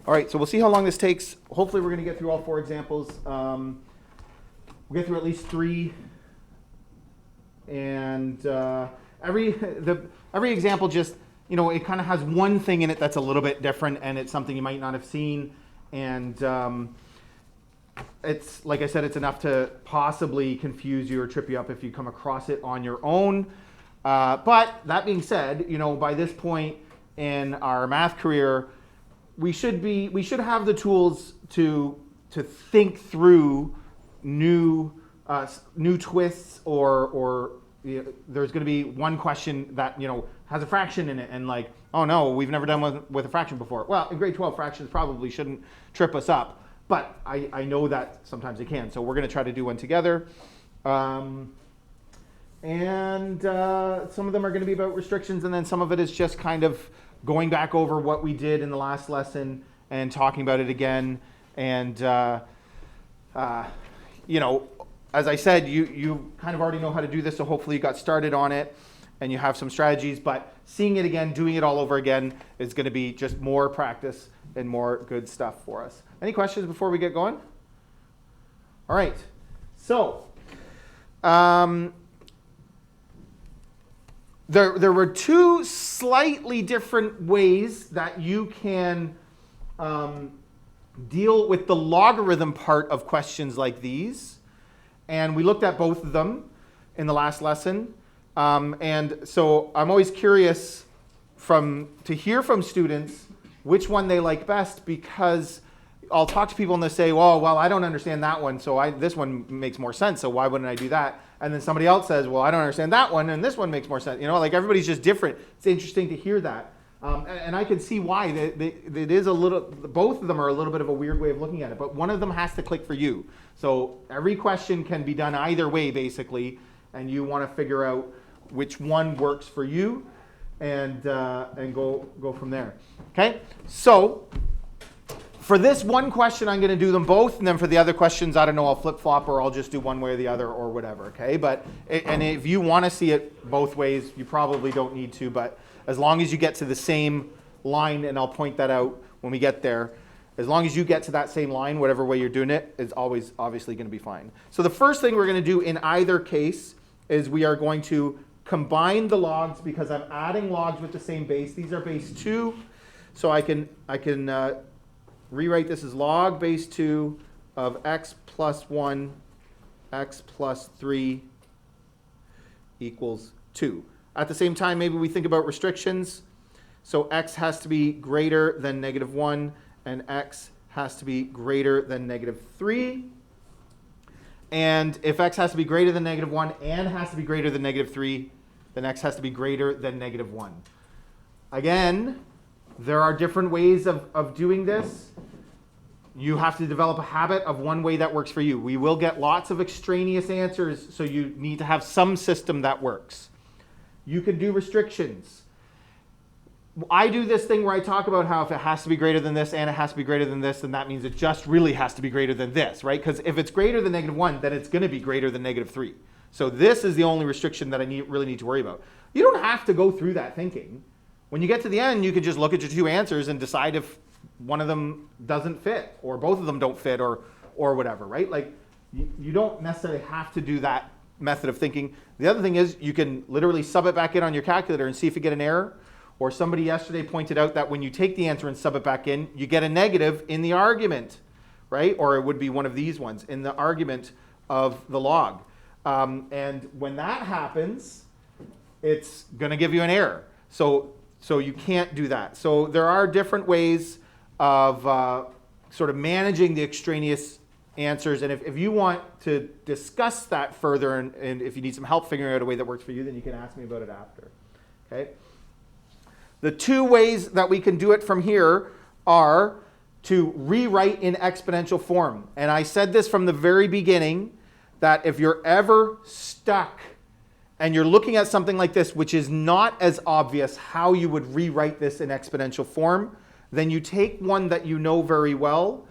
All right, so we'll see how long this takes. Hopefully we're going to get through all 4 examples. We'll get through at least 3. And every example just, it kind of has one thing in it that's a little bit different, and it's something you might not have seen. And it's, like I said, it's enough to possibly confuse you or trip you up if you come across it on your own. But that being said, by this point in our math career, we should have the tools to think through new twists, or there's going to be one question that has a fraction in it, and like, oh no, we've never done with a fraction before. Well, in grade 12, fractions probably shouldn't trip us up, but I know that sometimes they can. So we're going to try to do one together. And some of them are going to be about restrictions, and then some of it is just kind of going back over what we did in the last lesson and talking about it again. And, as I said, you kind of already know how to do this, so hopefully you got started on it and you have some strategies. But seeing it again, doing it all over again is going to be just more practice and more good stuff for us. Any questions before we get going? All right. So, There were 2 slightly different ways that you can deal with the logarithm part of questions like these. And we looked at both of them in the last lesson. And so I'm always curious to hear from students which one they like best, because I'll talk to people and they'll say, well, I don't understand that one, so this one makes more sense, so why wouldn't I do that? And then somebody else says, well, I don't understand that one, and this one makes more sense. Like everybody's just different. It's interesting to hear that. And I can see why. It is both of them are a little bit of a weird way of looking at it, but one of them has to click for you. So every question can be done either way, basically, and you want to figure out which one works for you and go from there. Okay? So for this one question, I'm going to do them both, and then for the other questions, I don't know, I'll flip-flop, or I'll just do one way or the other, or whatever, okay? And if you want to see it both ways, you probably don't need to, but as long as you get to the same line, and I'll point that out when we get there, as long as you get to that same line, whatever way you're doing it, is always obviously going to be fine. So the first thing we're going to do in either case is we are going to combine the logs, because I'm adding logs with the same base. These are base 2, so I can rewrite this as log base 2 of x plus 1, x plus 3 equals 2. At the same time, maybe we think about restrictions. So x has to be greater than -1, and x has to be greater than -3. And if x has to be greater than -1 and has to be greater than -3, then x has to be greater than -1. Again, there are different ways of doing this. You have to develop a habit of one way that works for you. We will get lots of extraneous answers, so you need to have some system that works. You can do restrictions. I do this thing where I talk about how if it has to be greater than this and it has to be greater than this, then that means it just really has to be greater than this, right? Because if it's greater than -1, then it's going to be greater than -3. So this is the only restriction that I really need to worry about. You don't have to go through that thinking. When you get to the end, you can just look at your 2 answers and decide if one of them doesn't fit, or both of them don't fit, or whatever, right? Like, you don't necessarily have to do that method of thinking. The other thing is you can literally sub it back in on your calculator and see if you get an error. Or somebody yesterday pointed out that when you take the answer and sub it back in, you get a negative in the argument, right? Or it would be one of these ones, in the argument of the log. And when that happens, it's going to give you an error. So you can't do that. So there are different ways of sort of managing the extraneous answers. And if you want to discuss that further, and if you need some help figuring out a way that works for you, then you can ask me about it after. Okay? The 2 ways that we can do it from here are to rewrite in exponential form. And I said this from the very beginning, that if you're ever stuck and you're looking at something like this, which is not as obvious how you would rewrite this in exponential form, then you take one that you know very well,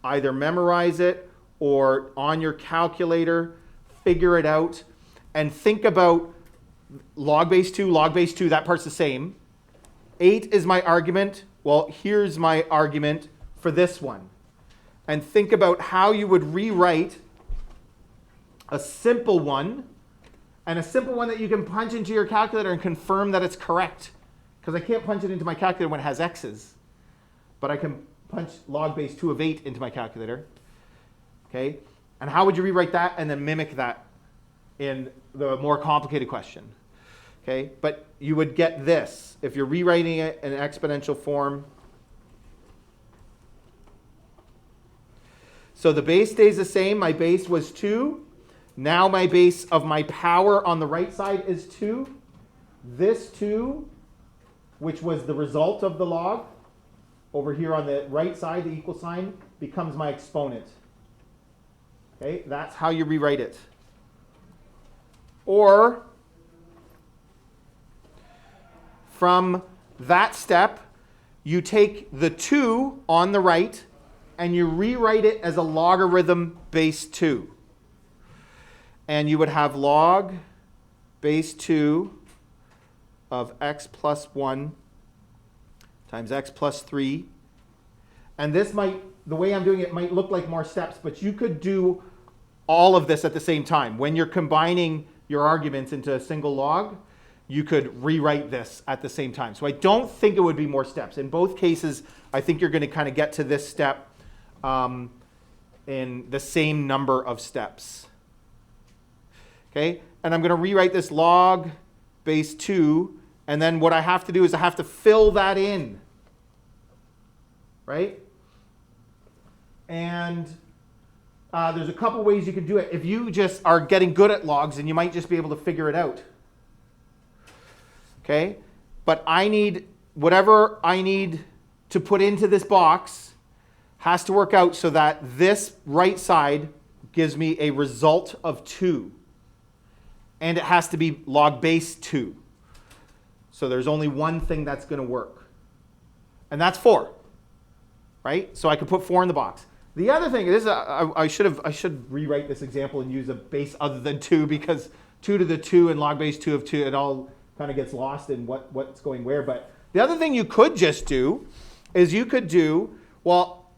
either memorize it or on your calculator, figure it out, and think about log base 2, that part's the same. 8 is my argument, Well, here's my argument for this one. And think about how you would rewrite a simple one, and a simple one that you can punch into your calculator and confirm that it's correct. Because I can't punch it into my calculator when it has x's. But I can punch log base 2 of 8 into my calculator. Okay? And how would you rewrite that and then mimic that in the more complicated question? Okay? But you would get this. If you're rewriting it in exponential form. So the base stays the same. My base was 2. Now my base of my power on the right side is 2. This 2, which was the result of the log, over here on the right side, the equal sign, becomes my exponent. Okay, that's how you rewrite it. Or, from that step, you take the 2 on the right and you rewrite it as a logarithm base 2. And you would have log base 2 of x plus 1 times x plus 3. And this might, the way I'm doing it might look like more steps, but you could do all of this at the same time. When you're combining your arguments into a single log, you could rewrite this at the same time. So I don't think it would be more steps. In both cases, I think you're going to kind of get to this step in the same number of steps. Okay, and I'm going to rewrite this log base 2, and then what I have to do is I have to fill that in, right? And there's a couple ways you can do it. If you just are getting good at logs, and you might just be able to figure it out. Okay, but I need, whatever I need to put into this box has to work out so that this right side gives me a result of 2. And it has to be log base 2. So there's only one thing that's going to work. And that's 4. Right? So I could put 4 in the box. The other thing is I should rewrite this example and use a base other than 2, because 2 to the 2 and log base 2 of 2, it all kind of gets lost in what's going where. But the other thing you could just do is you could do, well,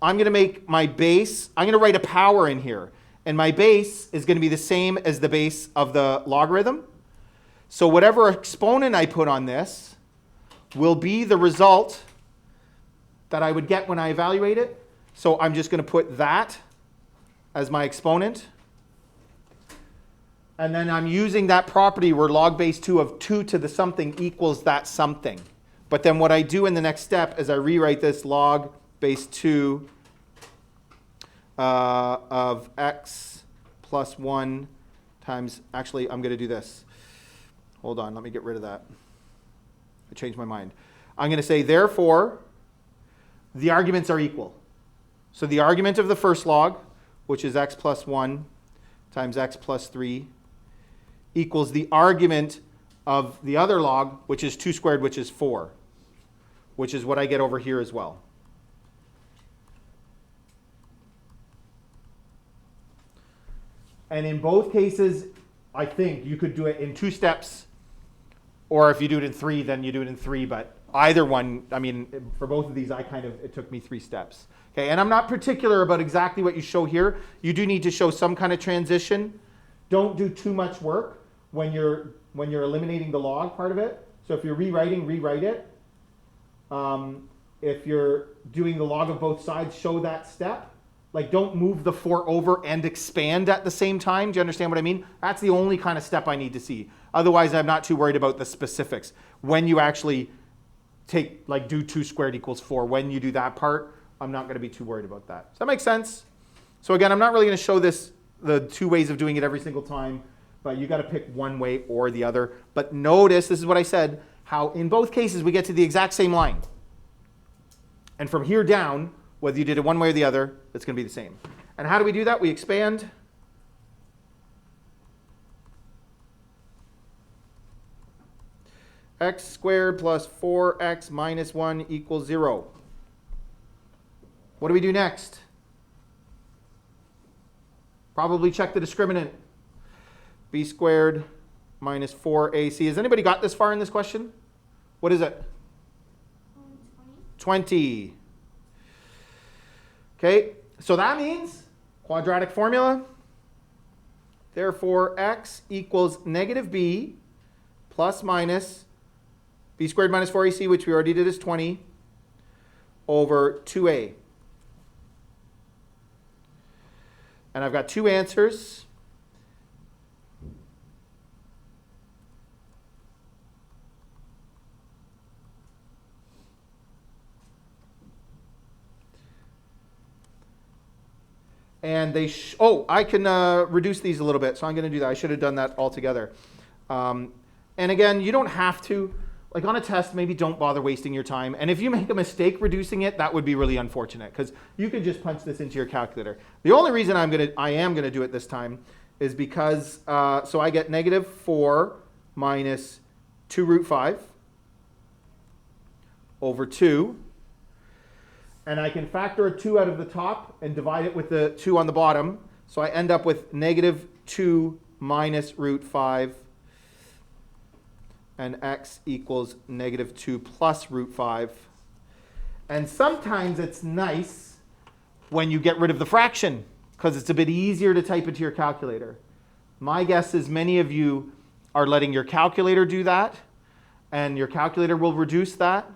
I'm going to make my base, I'm going to write a power in here. And my base is going to be the same as the base of the logarithm. So whatever exponent I put on this will be the result that I would get when I evaluate it. So I'm just going to put that as my exponent. And then I'm using that property where log base 2 of 2 to the something equals that something. But then what I do in the next step is I rewrite this log base 2 of x plus 1 times, actually, I'm going to do this. Hold on, let me get rid of that. I changed my mind. I'm going to say, therefore, the arguments are equal. So the argument of the first log, which is x plus 1 times x plus 3, equals the argument of the other log, which is 2 squared, which is 4, which is what I get over here as well. And in both cases, I think you could do it in 2 steps, or if you do it in 3, then you do it in 3. But either one, I mean, for both of these, it took me 3 steps. Okay, and I'm not particular about exactly what you show here. You do need to show some kind of transition. Don't do too much work when you're eliminating the log part of it. So if you're rewriting, rewrite it. If you're doing the log of both sides, show that step. Like, don't move the 4 over and expand at the same time. Do you understand what I mean? That's the only kind of step I need to see. Otherwise, I'm not too worried about the specifics. When you actually do 2 squared equals 4, when you do that part, I'm not going to be too worried about that. Does that make sense? So again, I'm not really going to show the 2 ways of doing it every single time, but you got to pick one way or the other. But notice, this is what I said, how in both cases we get to the exact same line. And from here down, whether you did it one way or the other, it's going to be the same. And how do we do that? We expand. X squared plus 4x minus 1 equals 0. What do we do next? Probably check the discriminant. B squared minus 4ac. Has anybody got this far in this question? What is it? 20. Okay, so that means quadratic formula. Therefore, x equals negative b plus minus b squared minus 4ac, which we already did is 20, over 2a. And I've got two answers. And they, I can reduce these a little bit, so I'm going to do that. I should have done that all together. And again, you don't have to. Like on a test, maybe don't bother wasting your time. And if you make a mistake reducing it, that would be really unfortunate because you can just punch this into your calculator. The only reason I am gonna do it this time is because, so I get negative 4 minus 2 root 5 over 2. And I can factor a 2 out of the top and divide it with the 2 on the bottom. So I end up with negative 2 minus root 5. And x equals negative 2 plus root 5. And sometimes it's nice when you get rid of the fraction because it's a bit easier to type into your calculator. My guess is many of you are letting your calculator do that, and your calculator will reduce that,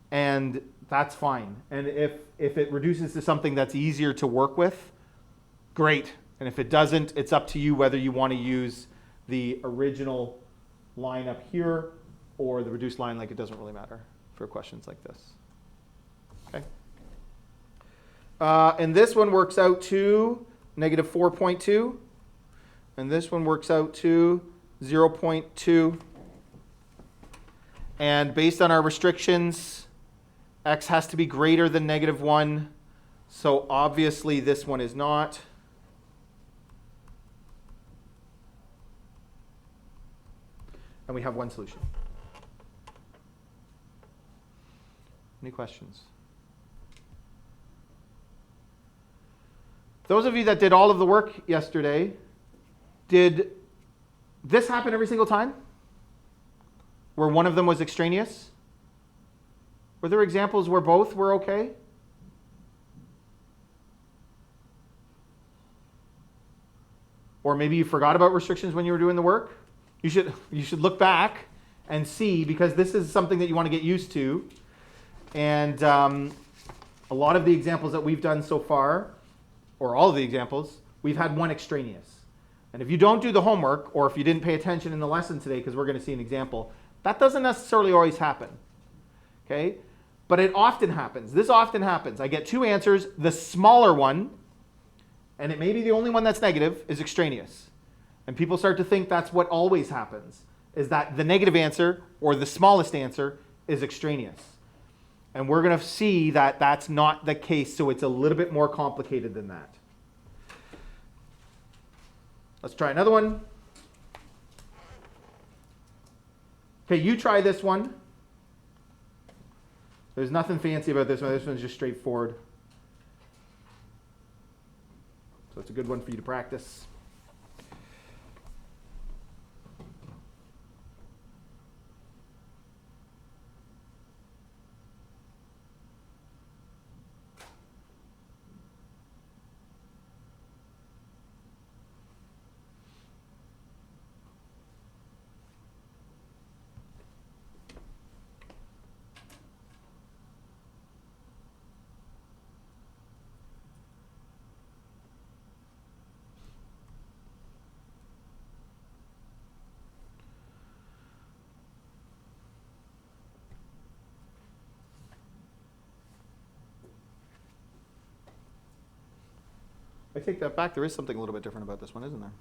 and that's fine. And if it reduces to something that's easier to work with, great. And if it doesn't, it's up to you whether you want to use the original line up here or the reduced line. Like, it doesn't really matter for questions like this. Okay. And this one works out to negative 4.2. And this one works out to 0.2. And based on our restrictions, x has to be greater than negative 1. So obviously this one is not. And we have one solution. Any questions? Those of you that did all of the work yesterday, did this happen every single time? Where one of them was extraneous? Were there examples where both were okay? Or maybe you forgot about restrictions when you were doing the work? You should look back and see, because this is something that you want to get used to. And a lot of the examples that we've done so far, or all of the examples, we've had one extraneous. And if you don't do the homework, or if you didn't pay attention in the lesson today, because we're going to see an example, that doesn't necessarily always happen. Okay? But it often happens. This often happens. I get two answers. The smaller one, and it may be the only one that's negative, is extraneous. And people start to think that's what always happens, is that the negative answer or the smallest answer is extraneous. And we're going to see that that's not the case, so it's a little bit more complicated than that. Let's try another one. Okay, you try this one. There's nothing fancy about this one. This one's just straightforward. So it's a good one for you to practice. I take that back. There is something a little bit different about this one, isn't there?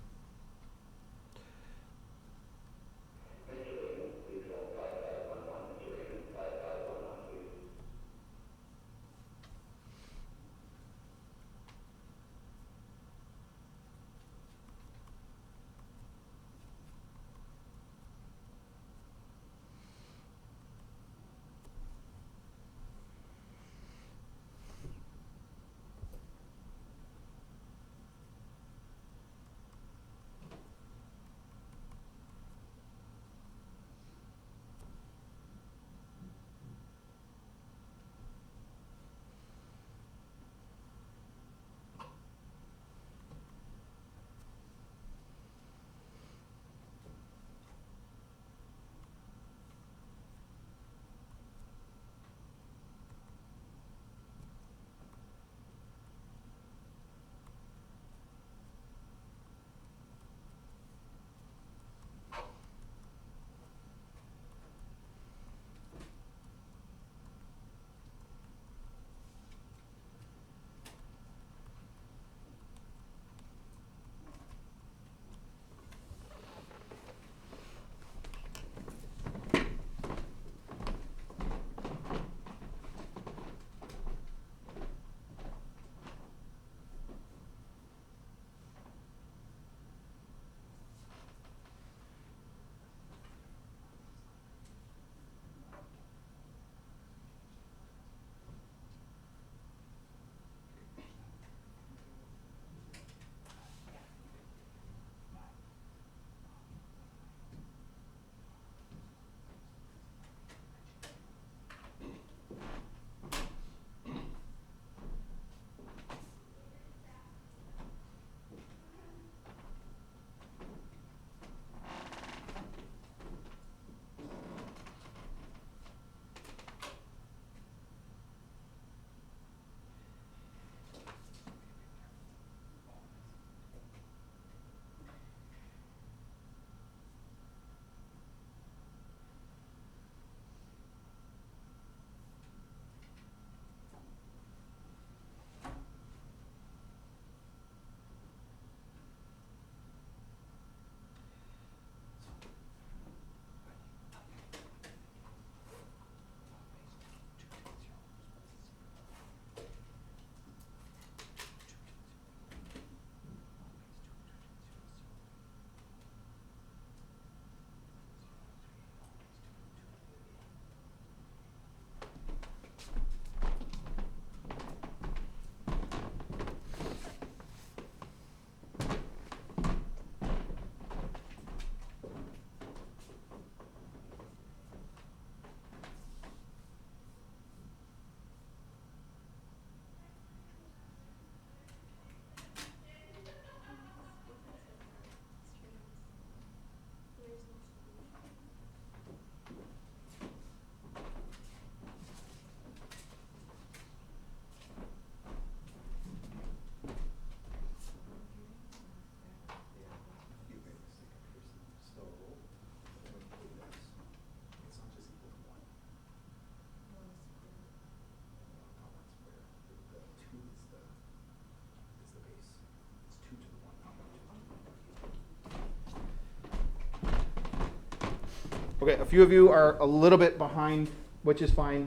Okay, a few of you are a little bit behind, which is fine.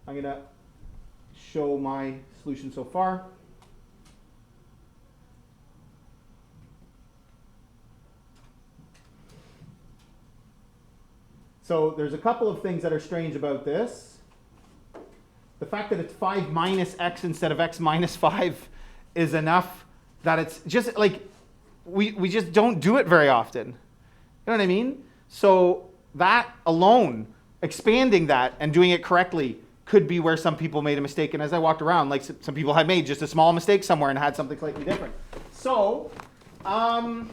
I'm going to show my solution so far. So there's a couple of things that are strange about this. The fact that it's 5 minus x instead of x minus 5 is enough that it's just like, we just don't do it very often. You know what I mean? So that alone, expanding that and doing it correctly could be where some people made a mistake. And as I walked around, like some people had made just a small mistake somewhere and had something slightly different. So, I don't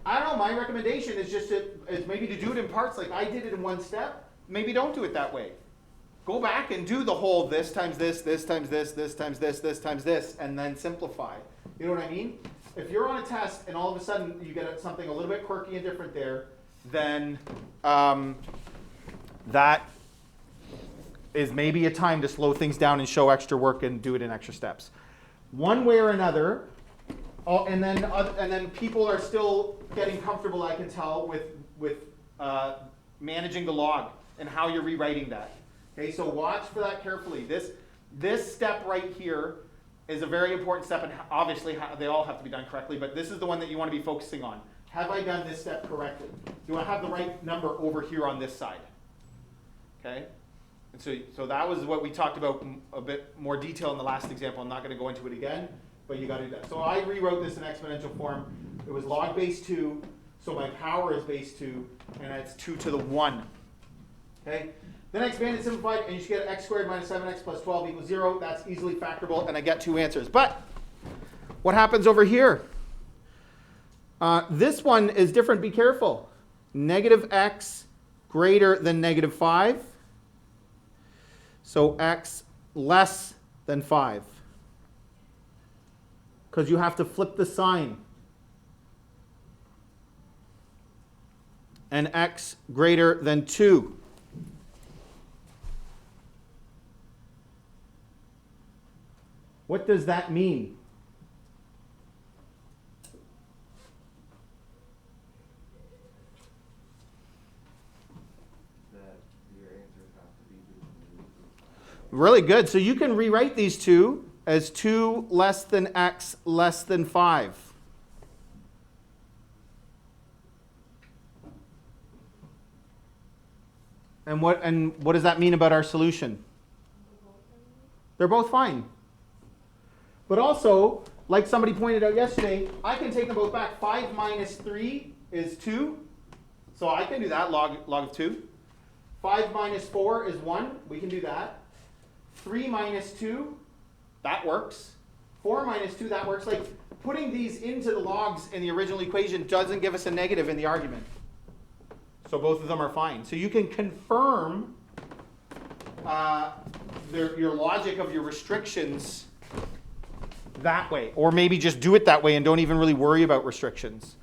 know, my recommendation is just is maybe to do it in parts like I did it in one step. Maybe don't do it that way. Go back and do the whole this times this, this times this, this times this, this times this, and then simplify. You know what I mean? If you're on a test and all of a sudden you get something a little bit quirky and different there, then that is maybe a time to slow things down and show extra work and do it in extra steps. One way or another, and then people are still getting comfortable, I can tell, with managing the log and how you're rewriting that. Okay, so watch for that carefully. This step right here is a very important step, and obviously they all have to be done correctly, but this is the one that you want to be focusing on. Have I done this step correctly? Do I have the right number over here on this side? Okay? And so that was what we talked about a bit more detail in the last example. I'm not going to go into it again, but you got to do that. So I rewrote this in exponential form. It was log base 2, so my power is base 2, and it's 2 to the 1. Okay? Then I expanded, simplified, and you should get x squared minus 7x plus 12 equals 0. That's easily factorable, and I get 2 answers. But what happens over here? This one is different. Be careful. Negative x greater than negative 5. So x less than 5. Because you have to flip the sign. And x greater than 2. What does that mean? Really good. So you can rewrite these two as 2 less than x less than 5. And what does that mean about our solution? They're both fine. But also, like somebody pointed out yesterday, I can take them both back. 5 minus 3 is 2. So I can do that, log of 2. 5 minus 4 is 1. We can do that. 3 minus 2, that works. 4 minus 2, that works. Like, putting these into the logs in the original equation doesn't give us a negative in the argument. So both of them are fine. So you can confirm your logic of your restrictions that way. Or maybe just do it that way and don't even really worry about restrictions.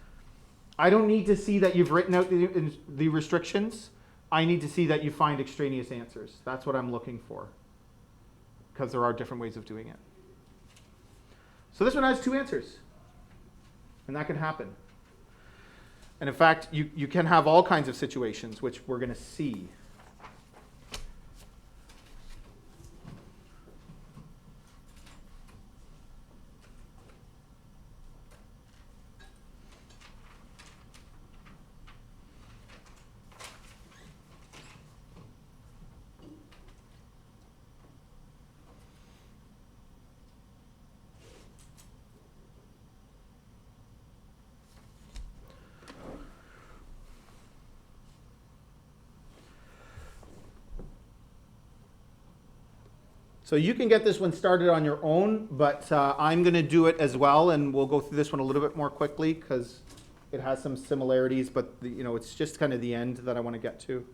I don't need to see that you've written out the restrictions. I need to see that you find extraneous answers. That's what I'm looking for. Because there are different ways of doing it. So this one has 2 answers. And that can happen. And in fact, you can have all kinds of situations, which we're going to see. So you can get this one started on your own, but I'm going to do it as well, and we'll go through this one a little bit more quickly because it has some similarities, but it's just kind of the end that I want to get to.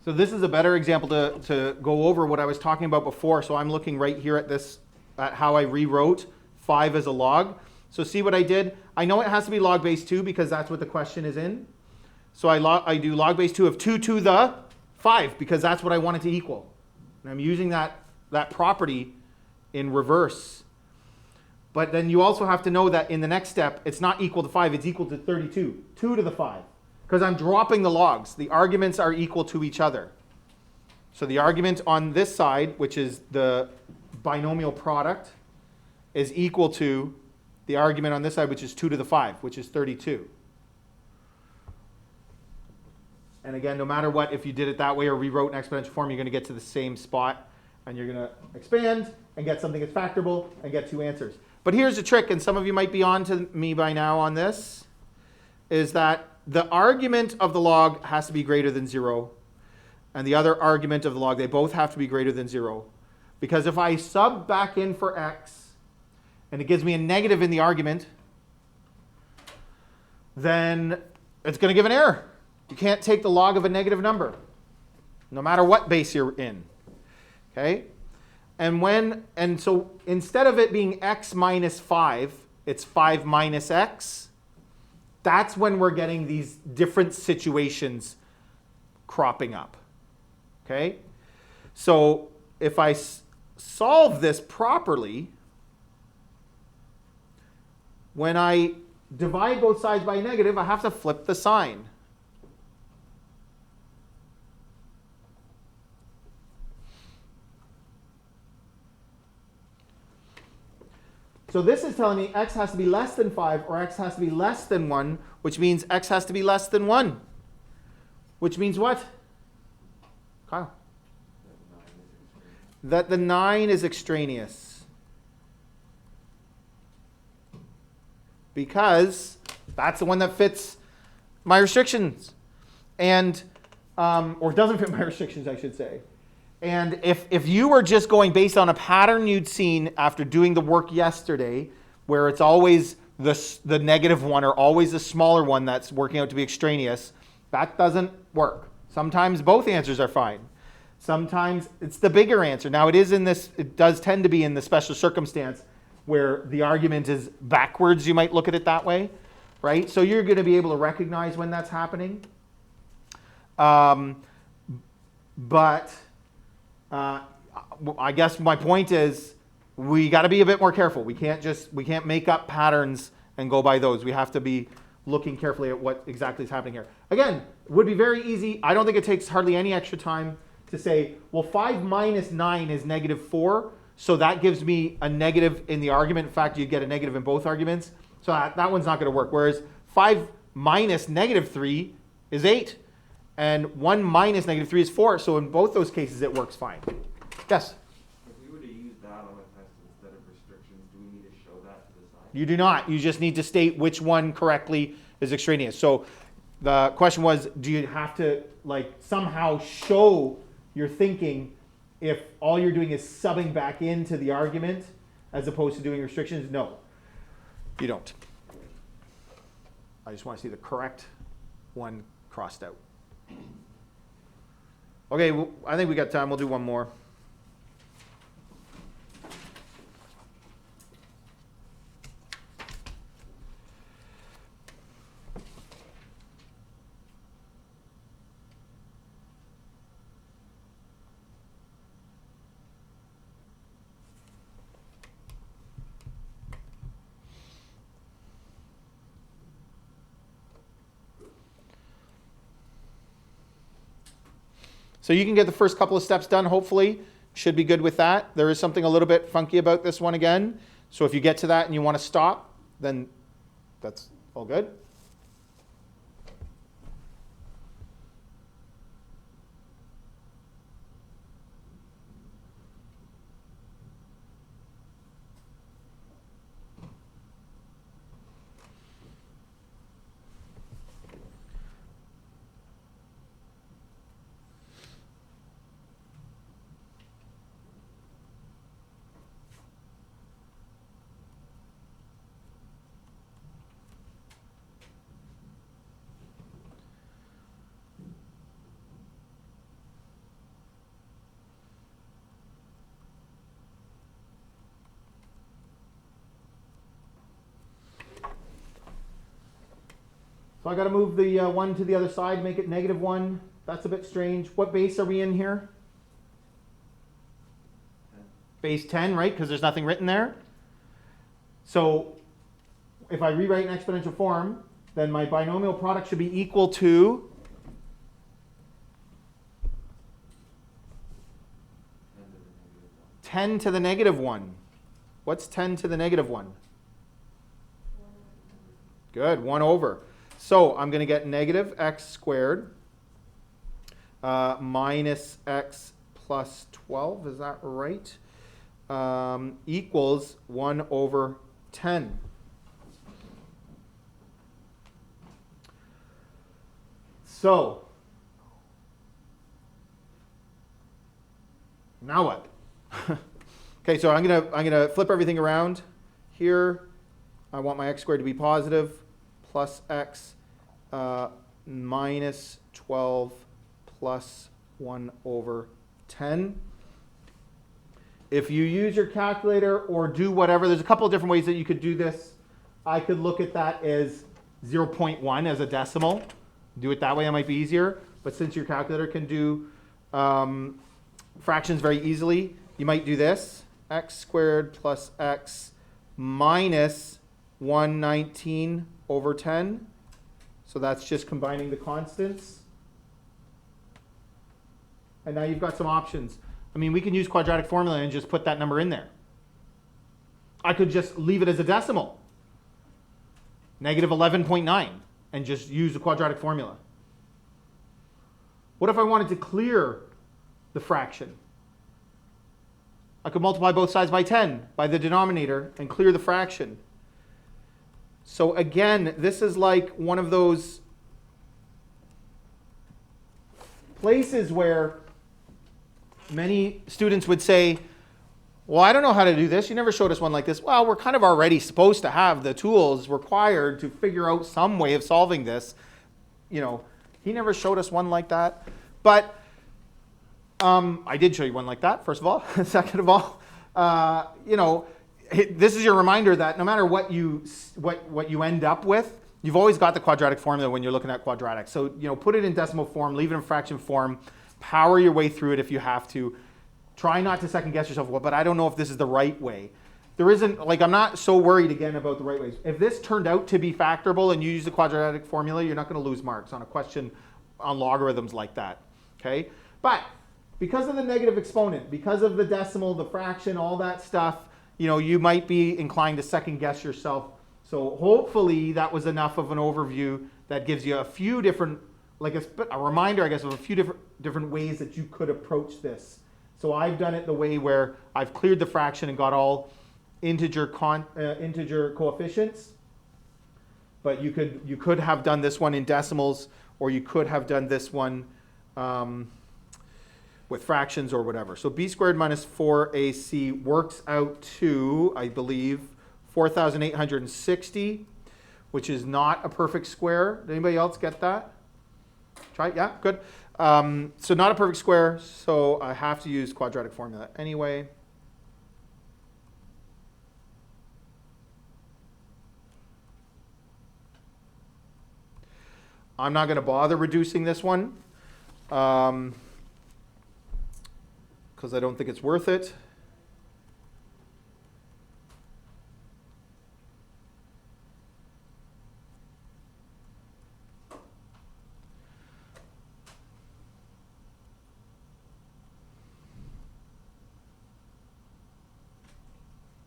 So this is a better example to go over what I was talking about before. So I'm looking right here at this, at how I rewrote 5 as a log. So see what I did? I know it has to be log base 2 because that's what the question is in. So I do log base 2 of 2 to the 5 because that's what I want it to equal. And I'm using that property in reverse. But then you also have to know that in the next step, it's not equal to 5, it's equal to 32. 2 to the 5. Because I'm dropping the logs. The arguments are equal to each other. So the argument on this side, which is the binomial product, is equal to the argument on this side, which is 2 to the 5, which is 32. And again, no matter what, if you did it that way or rewrote an exponential form, you're going to get to the same spot. And you're going to expand and get something that's factorable and get 2 answers. But here's the trick, and some of you might be on to me by now on this, is that the argument of the log has to be greater than 0. And the other argument of the log, they both have to be greater than 0. Because if I sub back in for x, and it gives me a negative in the argument, then it's going to give an error. You can't take the log of a negative number, no matter what base you're in. Okay? And so instead of it being x minus 5, it's 5 minus x. That's when we're getting these different situations cropping up. Okay? So if I solve this properly, when I divide both sides by a negative, I have to flip the sign. So this is telling me x has to be less than 5 or x has to be less than 1, which means x has to be less than 1. Which means what? Kyle? That the 9 is extraneous. Because that's the one that fits my restrictions. And, or doesn't fit my restrictions, I should say. And if you were just going based on a pattern you'd seen after doing the work yesterday, where it's always the negative one or always the smaller one that's working out to be extraneous, that doesn't work. Sometimes both answers are fine. Sometimes it's the bigger answer. Now it does tend to be in the special circumstance where the argument is backwards, you might look at it that way, right? So you're going to be able to recognize when that's happening. But I guess my point is we got to be a bit more careful. We can't make up patterns and go by those. We have to be looking carefully at what exactly is happening here. Again, it would be very easy. I don't think it takes hardly any extra time to say, well, 5 minus 9 is negative 4. So that gives me a negative in the argument. In fact, you get a negative in both arguments. So that one's not going to work. Whereas 5 minus negative 3 is 8. And 1 minus negative 3 is 4. So in both those cases, it works fine. Yes? If we were to use that on a test instead of restrictions, do we need to show that to the side? You do not. You just need to state which one correctly is extraneous. So the question was, do you have to somehow show your thinking if all you're doing is subbing back into the argument as opposed to doing restrictions? No, you don't. I just want to see the correct one crossed out. Okay, well, I think we got time. We'll do one more. So you can get the first couple of steps done, hopefully. Should be good with that. There is something a little bit funky about this one again. So if you get to that and you want to stop, then that's all good. So I got to move the 1 to the other side, make it -1. That's a bit strange. What base are we in here? 10. Base 10, right? Because there's nothing written there. So if I rewrite in exponential form, then my binomial product should be equal to 10 to the -1. What's 10 to the -1? Good, 1 over. So I'm going to get negative x squared minus x plus 12, is that right? Equals 1 over 10. So, now what? Okay, so I'm gonna flip everything around. Here, I want my x squared to be positive, plus x minus 12 plus 1 over 10. If you use your calculator or do whatever, there's a couple of different ways that you could do this. I could look at that as 0.1 as a decimal. Do it that way, it might be easier. But since your calculator can do fractions very easily, you might do this. X squared plus x minus 119 over 10. So that's just combining the constants. And now you've got some options. I mean, we can use quadratic formula and just put that number in there. I could just leave it as a decimal. Negative 11.9. And just use the quadratic formula. What if I wanted to clear the fraction? I could multiply both sides by 10 by the denominator and clear the fraction. So again, this is like one of those places where many students would say, well, I don't know how to do this. You never showed us one like this. Well, we're kind of already supposed to have the tools required to figure out some way of solving this. You know, he never showed us one like that. But I did show you one like that, first of all. Second of all, you know, this is your reminder that no matter what you end up with, you've always got the quadratic formula when you're looking at quadratic. So, you know, put it in decimal form, leave it in fraction form, power your way through it if you have to. Try not to second guess yourself, well, but I don't know if this is the right way. There isn't, like, I'm not so worried again about the right ways. If this turned out to be factorable and you use the quadratic formula, you're not going to lose marks on a question on logarithms like that, okay? But because of the negative exponent, because of the decimal, the fraction, all that stuff, you know, you might be inclined to second guess yourself. So hopefully that was enough of an overview that gives you a few different, like a reminder, I guess, of a few different ways that you could approach this. So I've done it the way where I've cleared the fraction and got all integer coefficients. But you could have done this one in decimals, or you could have done this one with fractions or whatever. So b squared minus 4ac works out to, I believe, 4,860, which is not a perfect square. Did anybody else get that? Try it? Yeah, good. So not a perfect square, so I have to use quadratic formula anyway. I'm not going to bother reducing this one because I don't think it's worth it.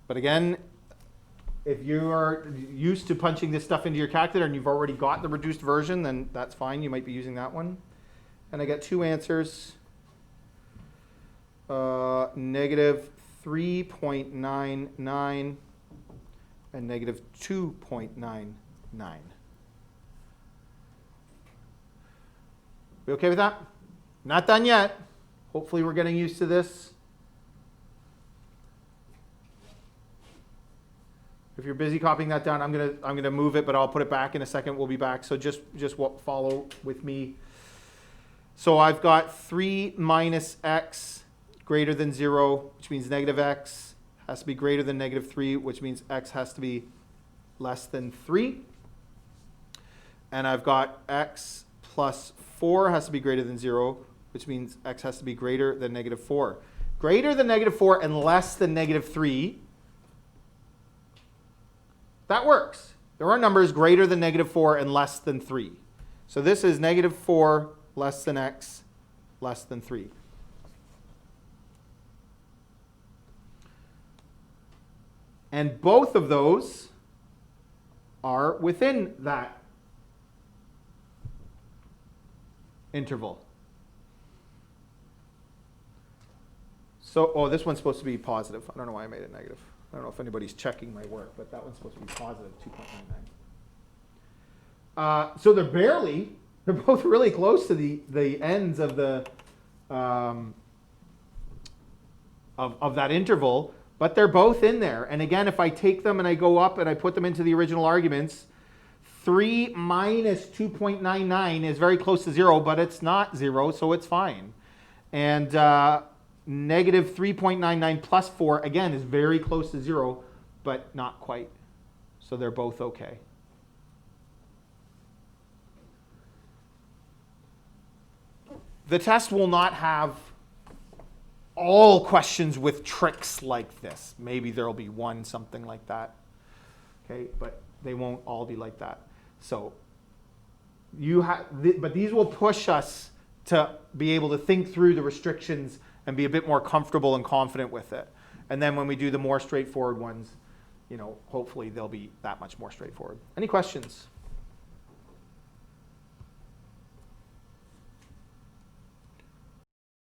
But again, if you are used to punching this stuff into your calculator and you've already got the reduced version, then that's fine. You might be using that one. And I get two answers. Negative 3.99 and negative 2.99. We okay with that? Not done yet. Hopefully we're getting used to this. If you're busy copying that down, I'm gonna move it, but I'll put it back in a second. We'll be back. So just follow with me. So I've got 3 minus x greater than 0, which means negative x has to be greater than negative 3, which means x has to be less than 3. and I've got x plus 4 has to be greater than 0, which means x has to be greater than negative 4. Greater than negative 4 and less than negative 3. That works. There are numbers greater than negative 4 and less than 3. So this is negative 4 less than x less than 3. And both of those are within that interval. So, oh, this one's supposed to be positive. I don't know why I made it negative. I don't know if anybody's checking my work, but that one's supposed to be positive 2.99. So they're both really close to the ends of the of that interval, but they're both in there. And again, if I take them and I go up and I put them into the original arguments, 3 minus 2.99 is very close to 0, but it's not 0, so it's fine. And negative 3.99 plus 4, again, is very close to 0, but not quite. So they're both okay. The test will not have all questions with tricks like this. Maybe there'll be one something like that. Okay, but they won't all be like that. So but these will push us to be able to think through the restrictions and be a bit more comfortable and confident with it. And then when we do the more straightforward ones, hopefully they'll be that much more straightforward. Any questions?